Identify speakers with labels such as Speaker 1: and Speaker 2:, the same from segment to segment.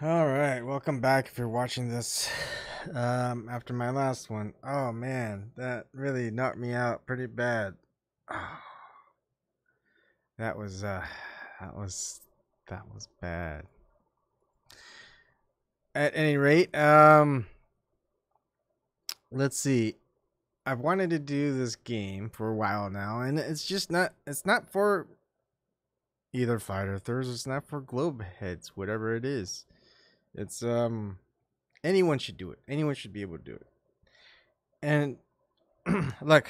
Speaker 1: All right, welcome back. If you're watching this after my last one, oh man, that really knocked me out pretty bad. Oh, that was that was that was bad. At any rate, let's see. I've wanted to do this game for a while now, and it's not for either Flat Earthers. It's not for globe heads, whatever it is. It's anyone should do it. Anyone should be able to do it. And look,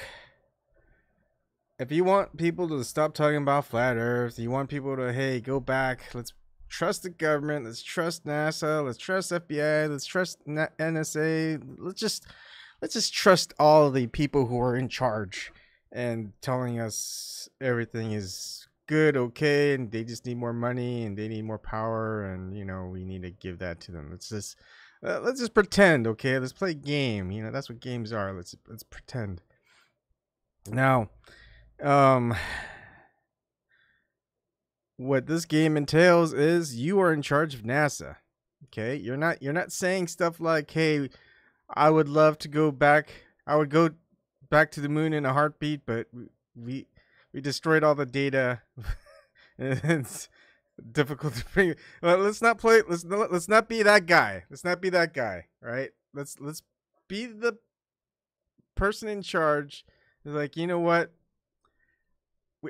Speaker 1: if you want people to stop talking about flat Earth, you want people to go back. Let's trust the government. Let's trust NASA. Let's trust FBI. Let's trust NSA. Let's just trust all the people who are in charge and telling us everything is good, okay, and they just need more money and they need more power, and we need to give that to them. Let's just pretend, okay? Let's play a game. That's what games are. Let's pretend. Now, what this game entails is you are in charge of NASA. Okay? You're not saying stuff like, "Hey, I would love to go back. I would go back to the moon in a heartbeat, but we destroyed all the data." It's difficult to bring. Well, let's not play. Let's not be that guy. Let's not be that guy, right? Let's be the person in charge. Like, you know what?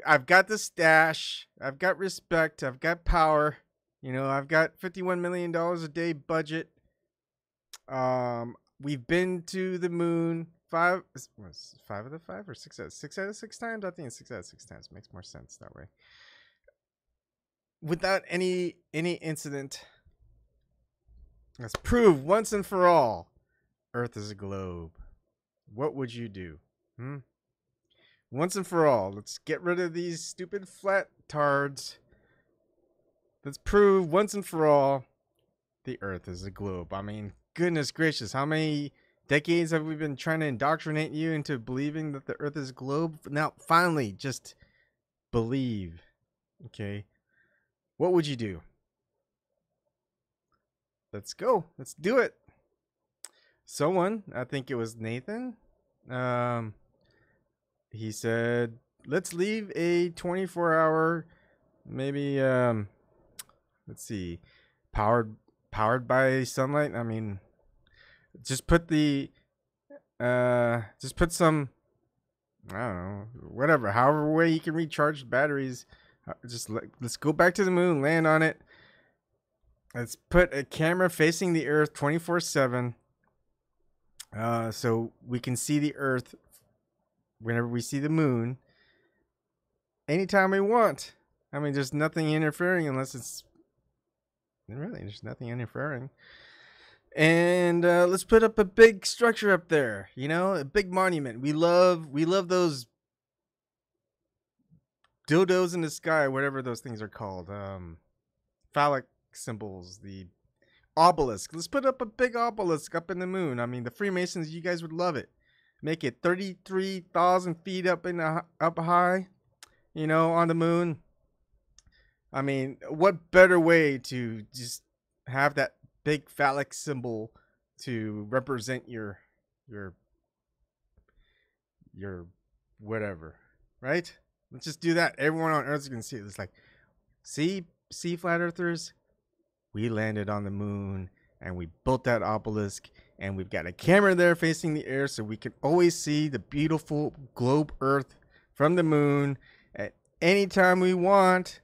Speaker 1: I've got the stash. I've got respect. I've got power. I've got $51 million a day budget. We've been to the moon five out of five or six out of six times. I think it's 6 out of 6 times. Makes more sense that way. Without any incident. Let's prove once and for all, Earth is a globe. What would you do? Once and for all, let's get rid of these stupid flat tards. Let's prove once and for all the Earth is a globe. I mean, goodness gracious, how many decades have we been trying to indoctrinate you into believing that the Earth is a globe? Now, finally, just believe. Okay? What would you do? Let's go. Let's do it. Someone, I think it was Nathan, he said, let's leave a 24-hour, maybe, let's see, powered by sunlight. I mean, just put some, I don't know, whatever, however way you can recharge batteries. Let's go back to the moon, land on it. Let's put a camera facing the Earth 24/7, so we can see the Earth whenever we see the moon, anytime we want. I mean, there's nothing interfering unless it's really, there's nothing interfering. And let's put up a big structure up there, a big monument. We love those dildos in the sky, whatever those things are called. Phallic symbols, the obelisk. Let's put up a big obelisk up in the moon. I mean, the Freemasons, you guys would love it. Make it 33,000 feet up high, on the moon. I mean, what better way to just have that big phallic symbol to represent your whatever, right? Let's just do that. Everyone on Earth is gonna see it. It's like, see, flat earthers, we landed on the moon and we built that obelisk, and we've got a camera there facing the air so we can always see the beautiful globe Earth from the moon at any time we want.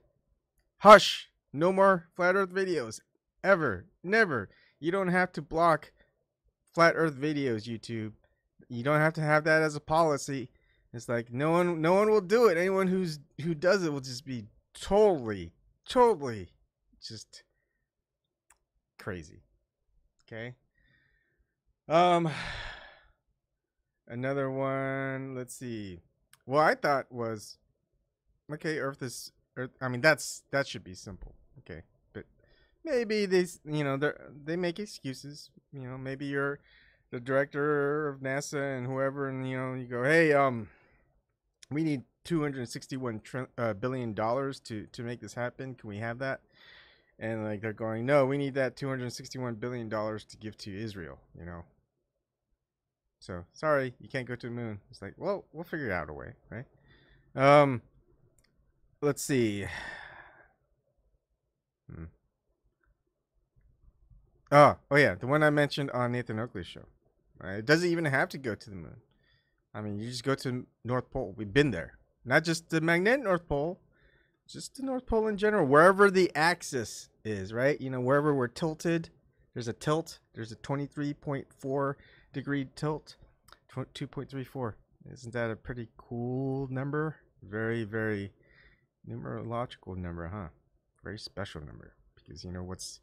Speaker 1: Hush! No more flat Earth videos. Ever. Never. You don't have to block flat Earth videos, YouTube. You don't have to have that as a policy. It's like no one will do it. Anyone who does it will just be totally just crazy. Okay. Another one. Let's see. Well, I thought was, okay, Earth. I mean, that should be simple. Okay, but maybe they make excuses. Maybe you're the director of NASA and whoever, and you go, hey, we need $261 billion to make this happen. Can we have that? And like they're going, no, we need that $261 billion to give to Israel, you know. So sorry, you can't go to the moon. It's like, well, we'll figure out a way, right? Let's see. Oh yeah, the one I mentioned on Nathan Oakley's show. Right? It doesn't even have to go to the moon. I mean, you just go to North Pole. We've been there. Not just the magnetic North Pole, just the North Pole in general. Wherever the axis is, right? You know, wherever we're tilted, there's a tilt. There's a 23.4 degree tilt. 2.34. Isn't that a pretty cool number? Very, very numerological number, huh? Very special number. Because you know what's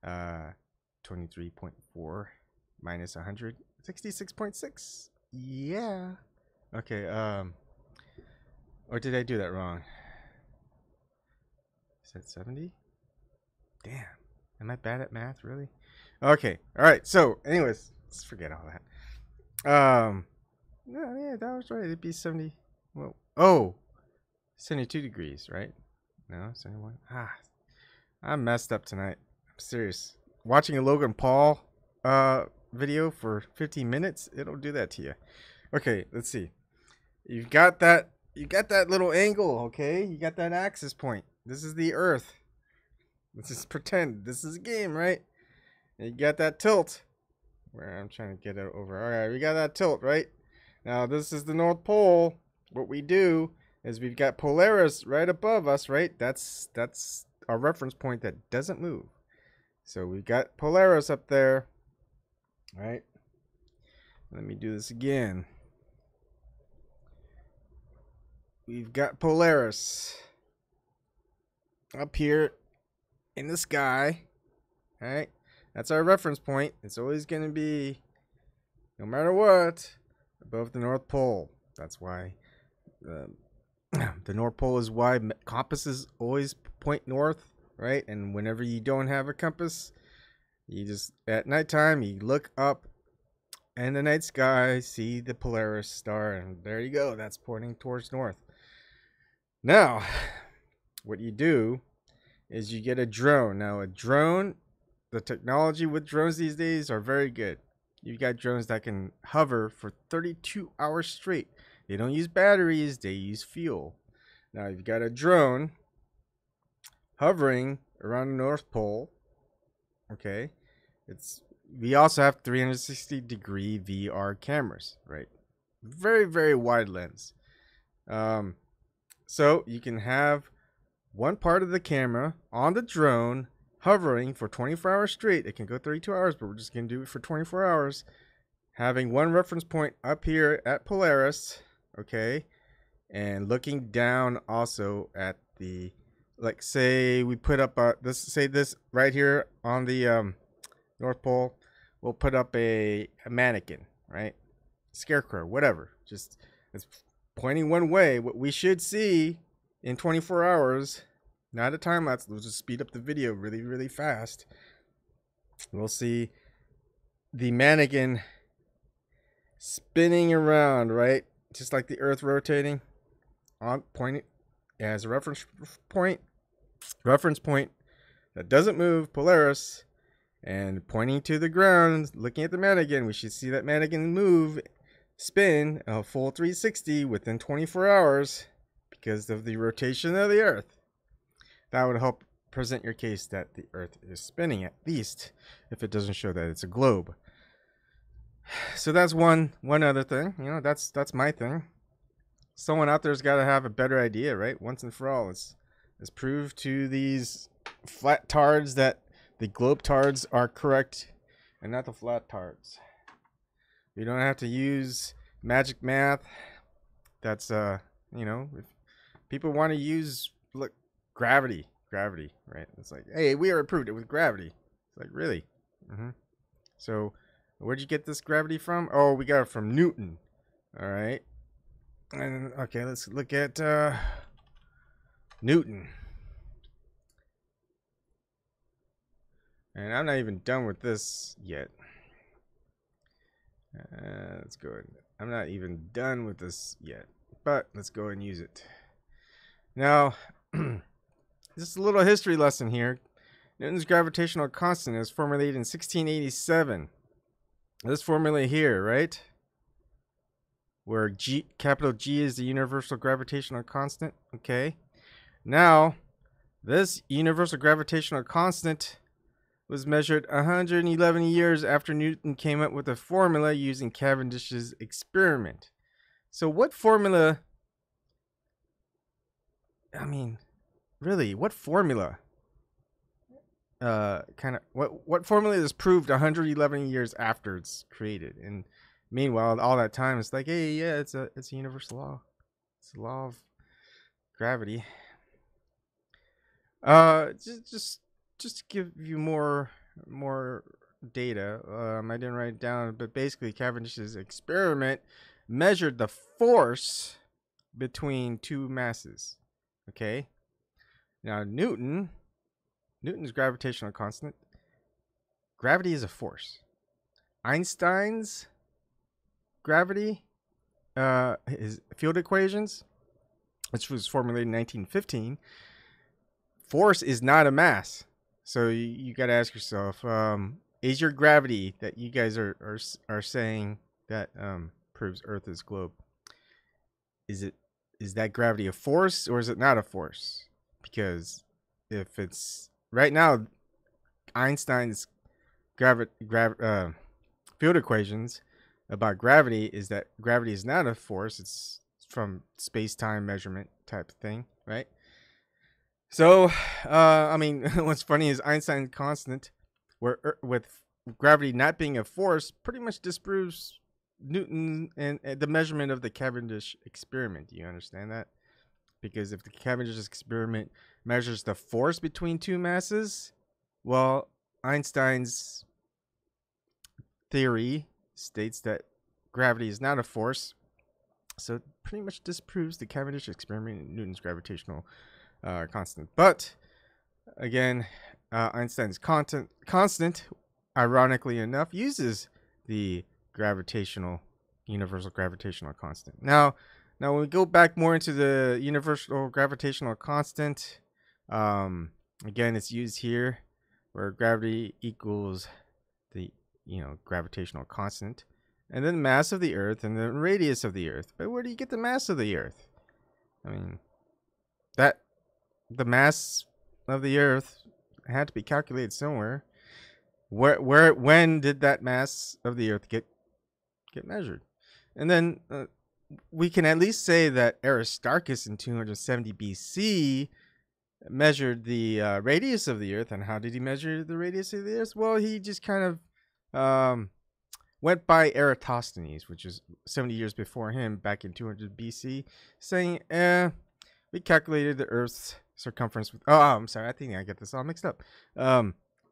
Speaker 1: 23.4 minus 100? 66.6. Yeah. Okay, or did I do that wrong? Is that 70? Damn. Am I bad at math, really? Okay. All right. So, anyways, let's forget all that. No, yeah, that was right. It'd be 70. Well, oh, 72 degrees, right? No, 71. I'm messed up tonight. I'm serious. Watching a Logan Paul video for 15 minutes, it'll do that to you. Okay, let's see. You got that little angle, okay? You got that axis point. This is the Earth. Let's just pretend this is a game, right? And you got that tilt. Where I'm trying to get it over. All right, we got that tilt, right? Now this is the North Pole. What we do is we've got Polaris right above us, right? That's our reference point that doesn't move. So we've got Polaris up there, right? Let me do this again. We've got Polaris up here in the sky, all right? That's our reference point. It's always going to be, no matter what, above the North Pole. That's why the North Pole is why compasses always point north, right? And whenever you don't have a compass, you just, at nighttime, you look up in the night sky, see the Polaris star, and there you go. That's pointing towards north. Now, what you do is you get a drone. Now, a drone, the technology with drones these days are very good. You've got drones that can hover for 32 hours straight. They don't use batteries, they use fuel. Now, you've got a drone hovering around the North Pole. Okay. We also have 360-degree VR cameras, right? Very, very wide lens. So you can have one part of the camera on the drone hovering for 24 hours straight. It can go 32 hours, but we're just going to do it for 24 hours. Having one reference point up here at Polaris, okay? And looking down also at the, like, say we put up this right here on the North Pole. We'll put up a mannequin, right? Scarecrow, whatever. Just, it's pointing one way. What we should see in 24 hours, not a time lapse, we'll just speed up the video really, really fast. We'll see the mannequin spinning around, right? Just like the Earth rotating, on pointing as a reference point that doesn't move, Polaris, and pointing to the ground, looking at the mannequin. We should see that mannequin move, spin a full 360 within 24 hours because of the rotation of the Earth. That would help present your case that the Earth is spinning, at least if it doesn't show that it's a globe. So that's one other thing. You know, that's my thing. Someone out there's got to have a better idea, right? Once and for all, let's prove to these flat tards that the globe tards are correct and not the flat tards. You don't have to use magic math. That's you know, if people want to use, look, gravity, right? It's like, hey, we already proved it with gravity. It's like, really? So where'd you get this gravity from? Oh, we got it from Newton. All right. And okay, let's look at Newton. And I'm not even done with this yet. Let's go ahead. I'm not even done with this yet, but let's go and use it. Now, just a little history lesson here. Newton's gravitational constant is formulated in 1687. This formula here, right? Where capital G is the universal gravitational constant. Okay. Now, this universal gravitational constant was measured 111 years after Newton came up with a formula using Cavendish's experiment. So what formula, I mean, really, what formula? What formula is proved 111 years after it's created? And meanwhile, all that time it's like, hey, yeah, it's a universal law. It's a law of gravity. Just to give you more data, I didn't write it down, but basically Cavendish's experiment measured the force between two masses. Okay. Now Newton's gravitational constant. Gravity is a force. Einstein's gravity, his field equations, which was formulated in 1915. Force is not a mass. So you got to ask yourself, is your gravity that you guys are saying that proves Earth is globe, is that gravity a force or is it not a force? Because if it's right now, Einstein's field equations about gravity is that gravity is not a force. It's from space-time measurement type of thing, right? So, I mean, what's funny is Einstein's constant, with gravity not being a force, pretty much disproves Newton and the measurement of the Cavendish experiment. Do you understand that? Because if the Cavendish experiment measures the force between two masses, well, Einstein's theory states that gravity is not a force. So it pretty much disproves the Cavendish experiment and Newton's gravitational constant. But again, Einstein's constant, ironically enough, uses the universal gravitational constant. Now when we go back more into the universal gravitational constant, again, it's used here where gravity equals the gravitational constant, and then mass of the Earth and the radius of the Earth. But where do you get the mass of the Earth? I mean, the mass of the Earth had to be calculated somewhere. When did that mass of the Earth get measured? And then we can at least say that Aristarchus in 270 BC measured the radius of the Earth. And how did he measure the radius of the Earth? Well, he just kind of went by Eratosthenes, which is 70 years before him, back in 200 BC, saying, we calculated the Earth's circumference with, I'm sorry, I think I get this all mixed up.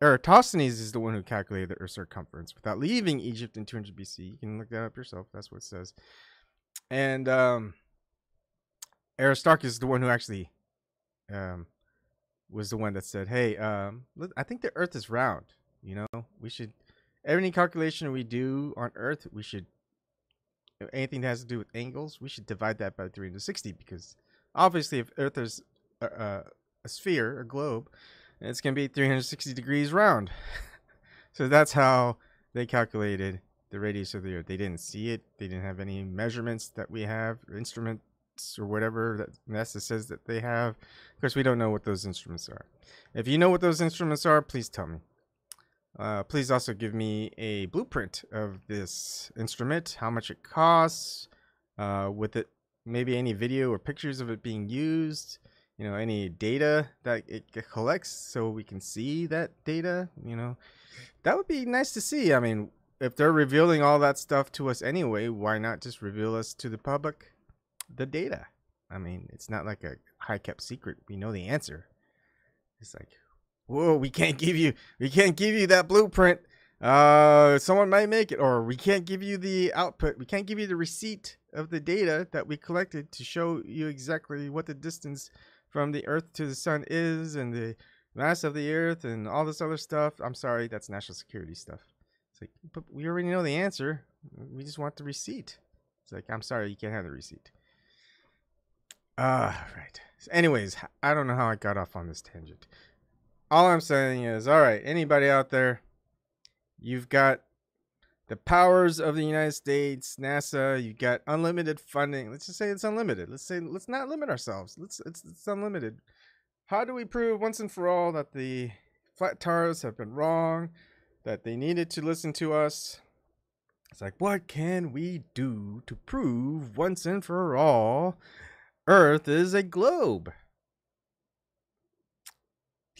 Speaker 1: Eratosthenes is the one who calculated the Earth's circumference without leaving Egypt in 200 BC. You can look that up yourself. That's what it says. And Aristarchus is the one who actually was the one that said, hey, I think the Earth is round. We should, any calculation we do on Earth, we should, anything that has to do with angles, we should divide that by 360, because obviously if Earth is a sphere, a globe, it's going to be 360 degrees round. So that's how they calculated the radius of the Earth. They didn't see it. They didn't have any measurements that we have, or instruments or whatever that NASA says that they have. Of course, we don't know what those instruments are. If you know what those instruments are, please tell me. Please also give me a blueprint of this instrument, how much it costs, with it, maybe any video or pictures of it being used, any data that it collects so we can see that data. That would be nice to see. I mean, if they're revealing all that stuff to us anyway, why not just reveal us to the public the data? I mean, it's not like a high kept secret. We know the answer. It's like, whoa, we can't give you that blueprint. Someone might make it, or we can't give you the output. We can't give you the receipt of the data that we collected to show you exactly what the distance from the Earth to the sun is, and the mass of the Earth, and all this other stuff. I'm sorry, that's national security stuff. It's like, but we already know the answer. We just want the receipt. It's like, I'm sorry, you can't have the receipt. Right. So anyways, I don't know how I got off on this tangent. all I'm saying is, all right, anybody out there, you've got the powers of the United States, NASA, you got unlimited funding. Let's just say it's unlimited. Let's not limit ourselves. It's unlimited. How do we prove once and for all that the flat tars have been wrong, that they needed to listen to us? It's like, what can we do to prove once and for all Earth is a globe?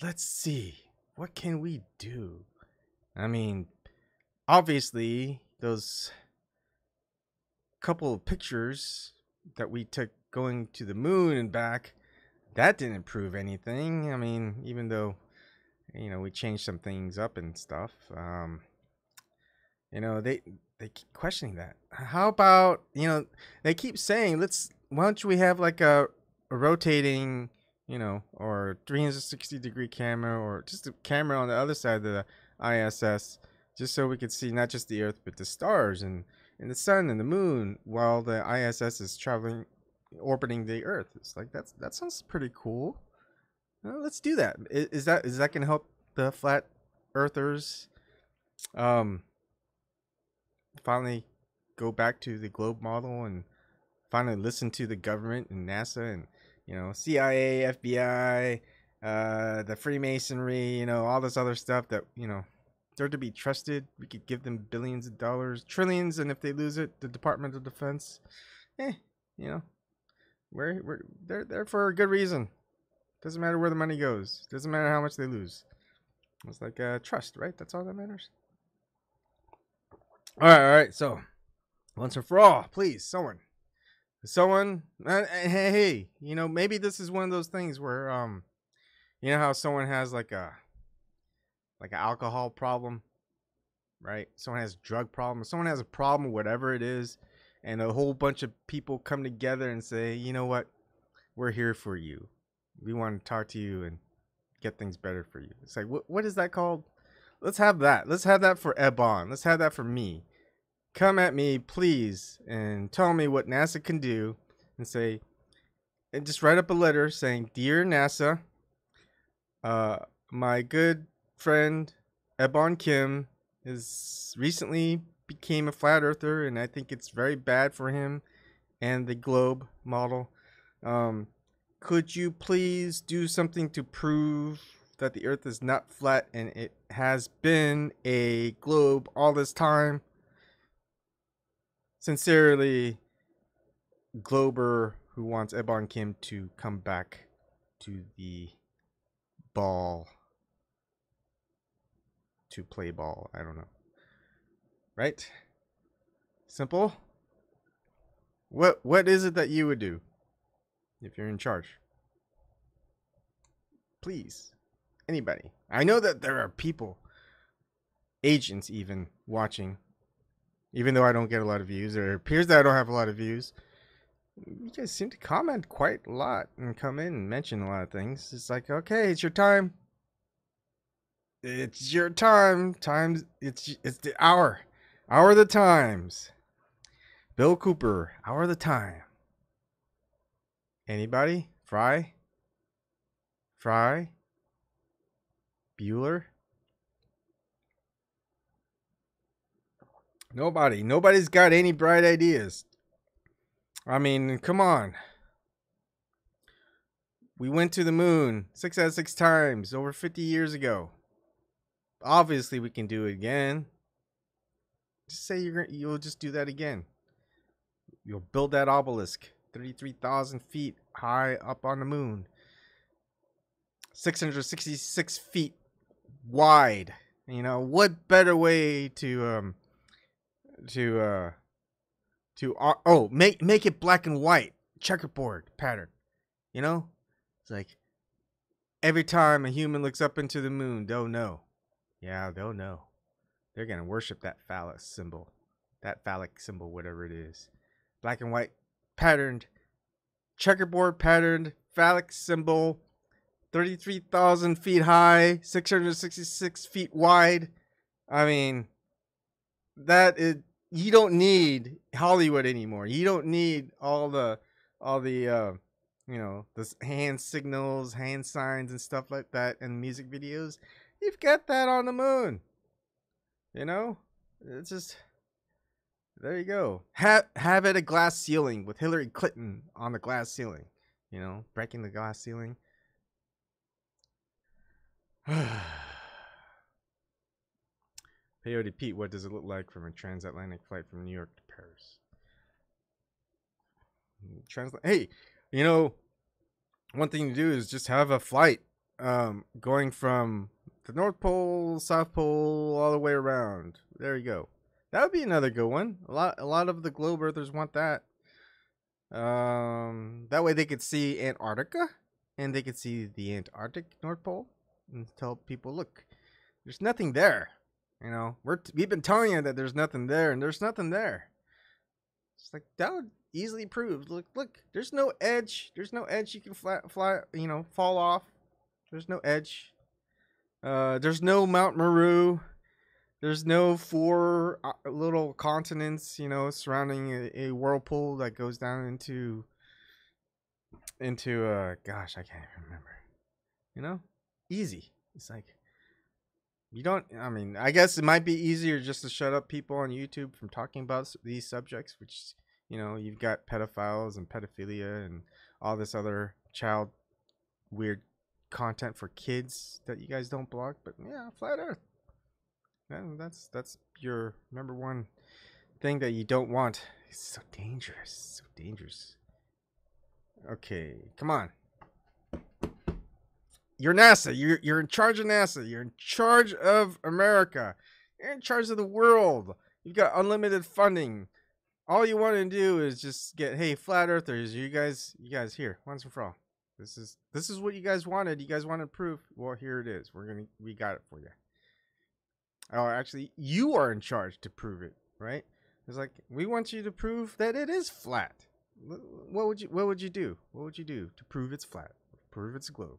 Speaker 1: Let's see. What can we do? I mean, obviously, those couple of pictures that we took going to the moon and back, that didn't prove anything. I mean, even though, we changed some things up and stuff, they keep questioning that. How about, they keep saying, why don't we have like a rotating, or 360-degree camera, or just a camera on the other side of the ISS, just so we could see not just the Earth, but the stars and the sun and the moon while the ISS is orbiting the Earth. It's like, that sounds pretty cool. Well, let's do that. Is that going to help the flat earthers finally go back to the globe model and finally listen to the government and NASA and CIA, FBI, the Freemasonry, all this other stuff that they're to be trusted? We could give them billions of dollars, trillions, and if they lose it, the Department of Defense, we're they're there for a good reason. Doesn't matter where the money goes. Doesn't matter how much they lose. It's like trust, right? That's all that matters. All right. So once and for all, please, someone, hey, maybe this is one of those things where how someone has like an alcohol problem, right? Someone has a drug problem. Someone has a problem, whatever it is, and a whole bunch of people come together and say, you know what, we're here for you. We want to talk to you and get things better for you. It's like, what is that called? Let's have that. Let's have that for Ebon. Let's have that for me. Come at me, please, and tell me what NASA can do, and just write up a letter saying, "Dear NASA, my good friend Ebon Kim is recently became a flat earther, and I think it's very bad for him and the globe model. Could you please do something to prove that the Earth is not flat and it has been a globe all this time? Sincerely, Glober, who wants Ebon Kim to come back to the ball to play ball." I don't know. Right? Simple. What is it that you would do if you're in charge? Please. Anybody. I know that there are people, agents even, watching. Even though I don't get a lot of views, or it appears that I don't have a lot of views. You guys seem to comment quite a lot and come in and mention a lot of things. It's like, okay, it's your time. It's your time. It's the hour. Hour of the times. Bill Cooper, hour of the time. Anybody? Fry? Bueller? Nobody. Nobody's got any bright ideas. I mean, come on. We went to the moon 6 out of 6 times over 50 years ago. Obviously, we can do it again. Just say you'll just do that again. You'll build that obelisk 33,000 feet high up on the moon. 666 feet wide. What better way to make it black and white, checkerboard pattern. It's like every time a human looks up into the moon, they'll know. Yeah, they'll know. They're gonna worship that phallic symbol, whatever it is. Black and white patterned, checkerboard patterned phallic symbol, 33,000 feet high, 666 feet wide. I mean, that is. You don't need Hollywood anymore. You don't need all the you know, this hand signals, hand signs, and stuff like that in music videos. You've got that on the moon. You know, it's just there you go. Have it a glass ceiling with Hillary Clinton on the glass ceiling. You know, breaking the glass ceiling. Peyote Pete, what does it look like from a transatlantic flight from New York to Paris? Hey, you know, one thing to do is just have a flight going from the North Pole, South Pole, all the way around. There you go. That would be another good one. A lot of the globe earthers want that. That way they could see Antarctica and they could see the Antarctic North Pole and tell people, look, there's nothing there. You know, we've been telling you that there's nothing there, and there's nothing there. It's like that would easily prove. Look, there's no edge. There's no edge you can fly. You know, fall off. There's no edge. There's no Mount Meru. There's no 4 little continents, you know, surrounding a whirlpool that goes down into gosh, I can't even remember. You know, easy. It's like you don't. I mean, I guess it might be easier just to shut up people on YouTube from talking about these subjects, which, you know, you've got pedophiles and pedophilia and all this other child weird content for kids that you guys don't block. But yeah, flat Earth. And that's your number one thing that you don't want. It's so dangerous. So dangerous. Okay, come on. You're NASA. You're in charge of NASA. You're in charge of America. You're in charge of the world. You've got unlimited funding. All you want to do is just get, hey, flat earthers, you guys here, once and for all. This is what you guys wanted. You guys wanted proof. Well, here it is. We got it for you. Oh, actually, you are in charge to prove it, right? It's like, we want you to prove that it is flat. What would you do? What would you do to prove it's flat? Prove it's a globe.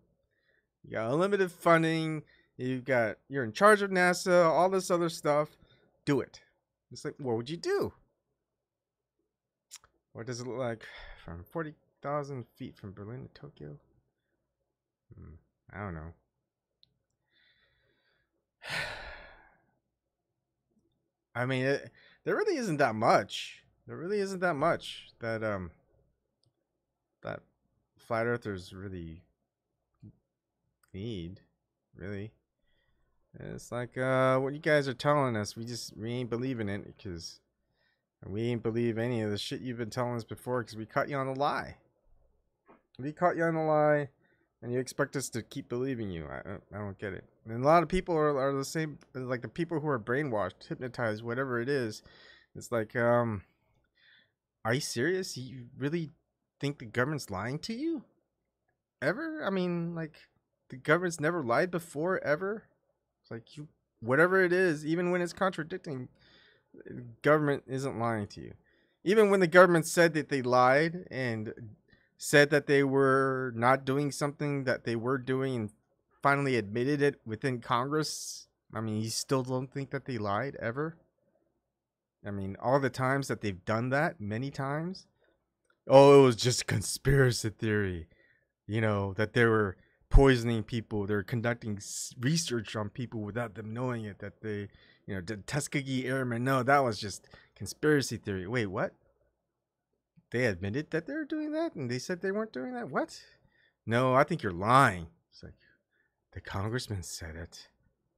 Speaker 1: You got unlimited funding. You're in charge of NASA, all this other stuff. Do it. It's like, what would you do? What does it look like from 40,000 feet from Berlin to Tokyo? I don't know. I mean, there really isn't that much. There really isn't that much that that flat earthers really need, really. And it's like what you guys are telling us, we ain't believing it because we ain't believe any of the shit you've been telling us before because we caught you on a lie. We caught you on a lie, and you expect us to keep believing you. I don't get it. And a lot of people are the same, like the people who are brainwashed, hypnotized, whatever it is. It's like, are you serious? You really think the government's lying to you? Ever? I mean, like, the government's never lied before, ever? It's like, whatever it is, even when it's contradicting, the government isn't lying to you. Even when the government said that they lied and said that they were not doing something that they were doing and finally admitted it within Congress, I mean, you still don't think that they lied ever? I mean, all the times that they've done that, many times. Oh, it was just conspiracy theory. You know, that they were poisoning people. They're conducting research on people without them knowing it. That they, you know, the Tuskegee Airmen. No, that was just conspiracy theory. Wait, what? They admitted that they were doing that and they said they weren't doing that? What? No, I think you're lying. It's like, the congressman said it.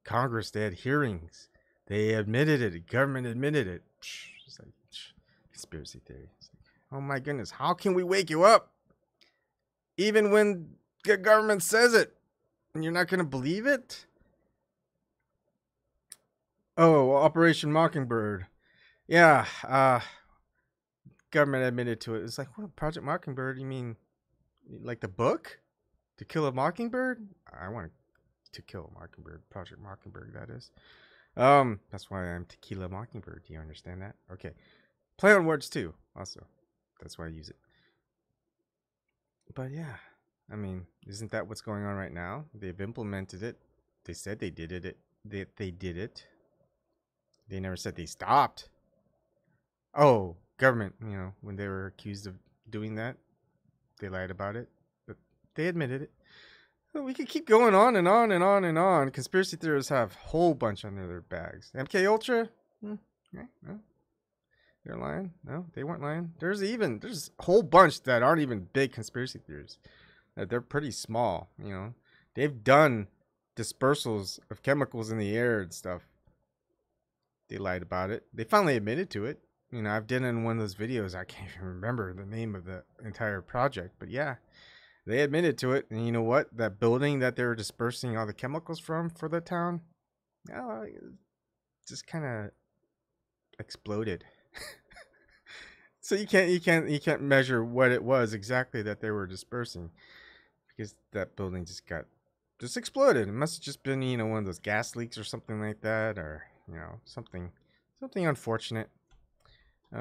Speaker 1: Congress, they had hearings. They admitted it. The government admitted it. It's like, conspiracy theory. It's like, oh my goodness, how can we wake you up? Even when the government says it and you're not going to believe it? Oh, Operation Mockingbird. Yeah, government admitted to it. It's like, what, Project Mockingbird? You mean like the book? To Kill a Mockingbird? I want to kill a mockingbird. Project Mockingbird, that is. That's why I'm Tequila Mockingbird. Do you understand that? Okay. Play on words too, also. That's why I use it. But yeah, I mean, isn't that what's going on right now? They've implemented it. They said they did it. They did it. They never said they stopped. Oh, government, you know, when they were accused of doing that, they lied about it. They admitted it. Well, we could keep going on and on and on and on. Conspiracy theorists have a whole bunch under their bags. MK Ultra? No. They're lying. No, they weren't lying. There's a whole bunch that aren't even big conspiracy theories. They're pretty small, you know. They've done dispersals of chemicals in the air and stuff. They lied about it. They finally admitted to it. You know, I've done it in one of those videos. I can't even remember the name of the entire project, but yeah, they admitted to it. And you know what? That building that they were dispersing all the chemicals from for the town, just kind of exploded. So you can't measure what it was exactly that they were dispersing, because that building just exploded. It must have just been, you know, one of those gas leaks or something like that, or you know, something unfortunate. I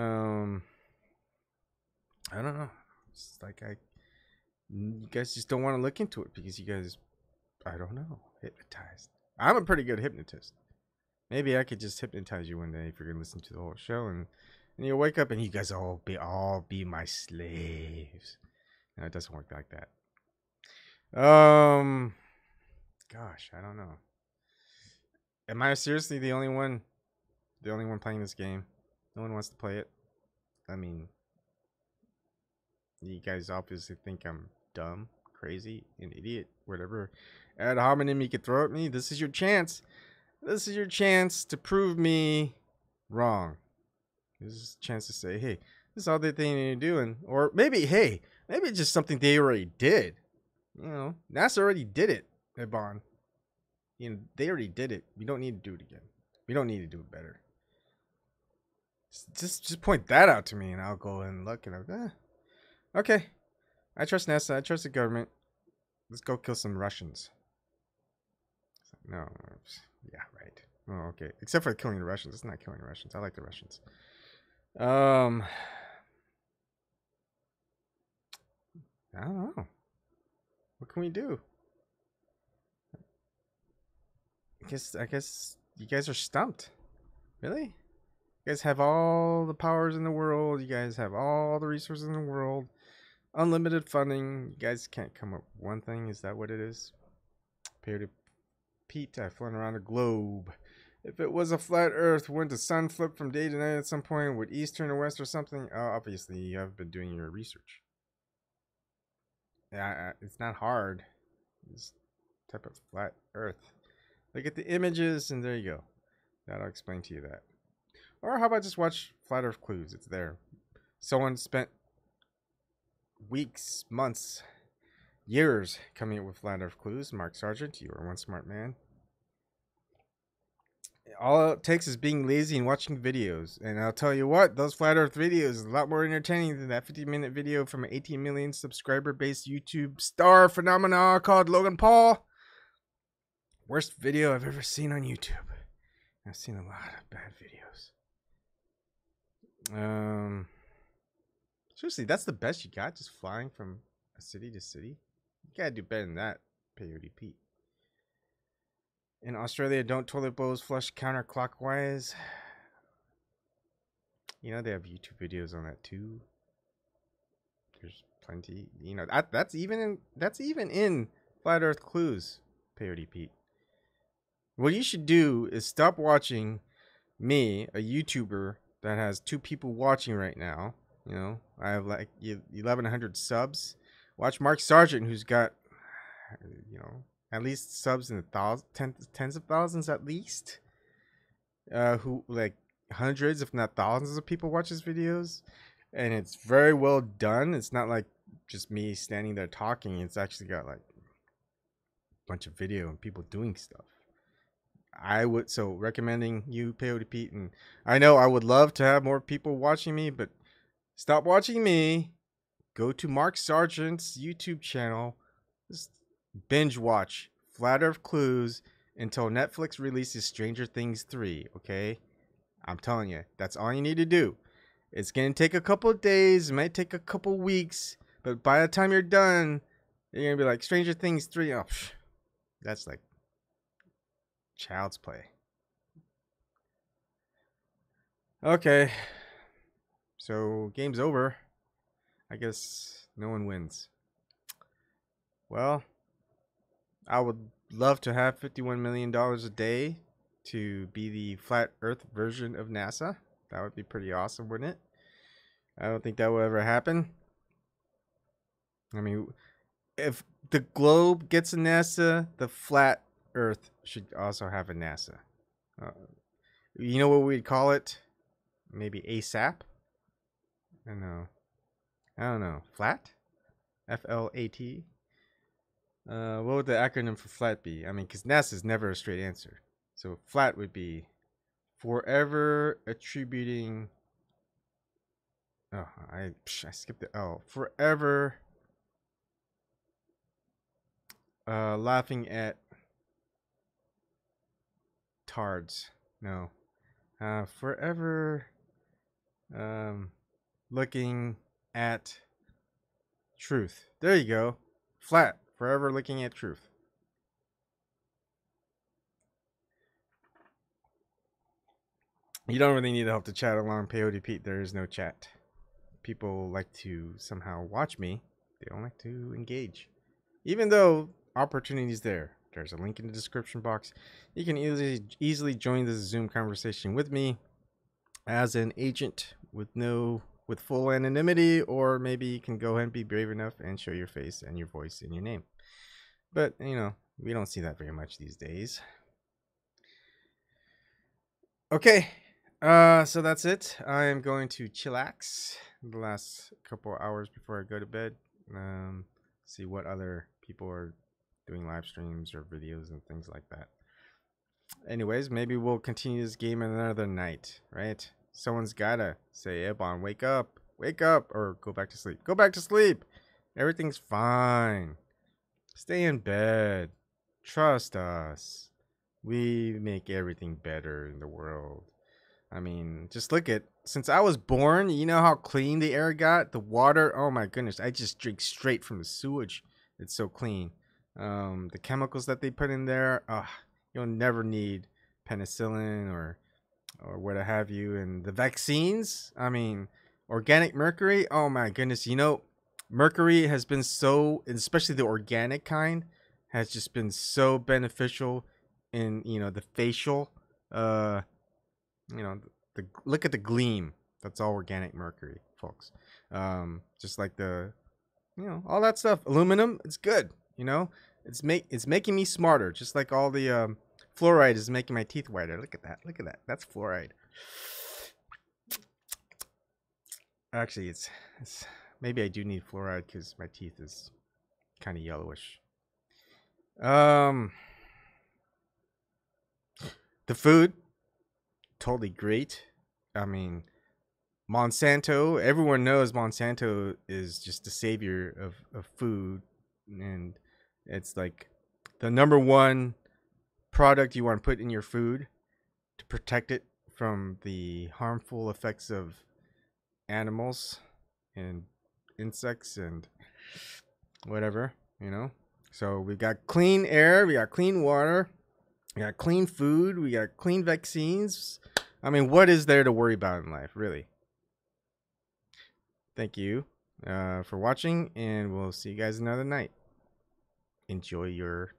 Speaker 1: don't know. It's like you guys just don't want to look into it because you guys, I don't know, hypnotized. I'm a pretty good hypnotist. Maybe I could just hypnotize you one day if you're gonna listen to the whole show, and you'll wake up and you guys all be my slaves. No, it doesn't work like that. Gosh, I don't know. Am I seriously the only one playing this game? No one wants to play it. I mean, you guys obviously think I'm dumb, crazy, an idiot, whatever ad hominem you could throw at me. This is your chance. This is your chance to prove me wrong. This is a chance to say, hey, this is all they think you're doing. Or maybe, hey, maybe it's just something they already did. You know, NASA already did it, Ebon. You know, they already did it. We don't need to do it again. We don't need to do it better. Just point that out to me, and I'll go and look, and I'll go, okay. I trust NASA. I trust the government. Let's go kill some Russians. No. Yeah, right. Oh, okay. Except for killing the Russians. It's not killing the Russians. I like the Russians. I don't know. What can we do? I guess you guys are stumped. Really? You guys have all the powers in the world. You guys have all the resources in the world. Unlimited funding. You guys can't come up with one thing. Is that what it is? Period. Pete, I've flown around the globe. If it was a flat earth, wouldn't the sun flip from day to night at some point? Would east turn to west or something? Oh, obviously, you have been doing your research. Yeah, it's not hard. This type of flat earth. Look at the images, and there you go. That'll explain to you that. Or how about just watch Flat Earth Clues? It's there. Someone spent weeks, months, years coming up with Flat Earth Clues. Mark Sargent, you are one smart man. All it takes is being lazy and watching videos. And I'll tell you what, those Flat Earth videos is a lot more entertaining than that 50-minute video from an 18 million subscriber-based YouTube star phenomenon called Logan Paul. Worst video I've ever seen on YouTube. I've seen a lot of bad videos. Seriously, that's the best you got? Just flying from a city to city? You gotta do better than that, Peyote Pete. In Australia, don't toilet bowls flush counterclockwise? You know, they have YouTube videos on that too. There's plenty. You know, that's even in Flat Earth Clues, Peyote Pete. What you should do is stop watching me, a YouTuber that has 2 people watching right now. You know, I have like 1,100 subs. Watch Mark Sargent, who's got, you know, at least subs in the tens of thousands at least. Who like hundreds, if not thousands, of people watch his videos, and it's very well done. It's not like just me standing there talking. It's actually got like a bunch of video and people doing stuff. So recommending you, Peyote Pete, and I know I would love to have more people watching me, but stop watching me. Go to Mark Sargent's YouTube channel. Just binge watch Flat Earth Clues until Netflix releases Stranger Things 3, okay? I'm telling you, that's all you need to do. It's going to take a couple of days, it might take a couple weeks, but by the time you're done, you're going to be like, Stranger Things 3, oh, that's like child's play. Okay. So, game's over. I guess no one wins. Well, I would love to have $51 million a day to be the flat Earth version of NASA. That would be pretty awesome, wouldn't it? I don't think that will ever happen. I mean, if the globe gets a NASA, the flat Earth should also have a NASA. Uh, you know what we'd call it? Maybe ASAP? I don't know. I don't know. Flat? FLAT? What would the acronym for flat be? I mean, because NASA is never a straight answer. So flat would be forever attributing. Oh, I skipped the L. Forever laughing at tards. No. Forever looking at truth. There you go. Flat. Forever looking at truth. You don't really need help to chat along, Peyote Pete. There is no chat. People like to somehow watch me. They don't like to engage. Even though opportunity's there. There's a link in the description box. You can easily join this Zoom conversation with me as an agent with full anonymity, or maybe you can go ahead and be brave enough and show your face and your voice and your name. But, you know, we don't see that very much these days. Okay, so that's it. I am going to chillax the last couple hours before I go to bed. See what other people are doing live streams or videos and things like that. Anyways, maybe we'll continue this game another night, right? Someone's gotta say, Ebon, wake up, or go back to sleep. Go back to sleep. Everything's fine. Stay in bed. Trust us. We make everything better in the world. I mean, just look at, since I was born, you know how clean the air got? The water, oh my goodness, I just drink straight from the sewage. It's so clean. The chemicals that they put in there, you'll never need penicillin or what have you. And the vaccines, I mean, organic mercury, oh my goodness, you know, mercury has been so, especially the organic kind, has just been so beneficial in, you know, the facial, you know, the look at the gleam. That's all organic mercury, folks. Just like the, you know, all that stuff. Aluminum, it's good. You know, it's making me smarter. Just like all the fluoride is making my teeth whiter. Look at that. Look at that. That's fluoride. Actually, it's maybe I do need fluoride because my teeth is kind of yellowish. The food, totally great. I mean, Monsanto, everyone knows Monsanto is just the savior of food, and it's like the number one product you want to put in your food to protect it from the harmful effects of animals and insects and whatever, you know. So we got clean air, we got clean water, we got clean food, we got clean vaccines. I mean, what is there to worry about in life, really? Thank you for watching, and we'll see you guys another night. Enjoy your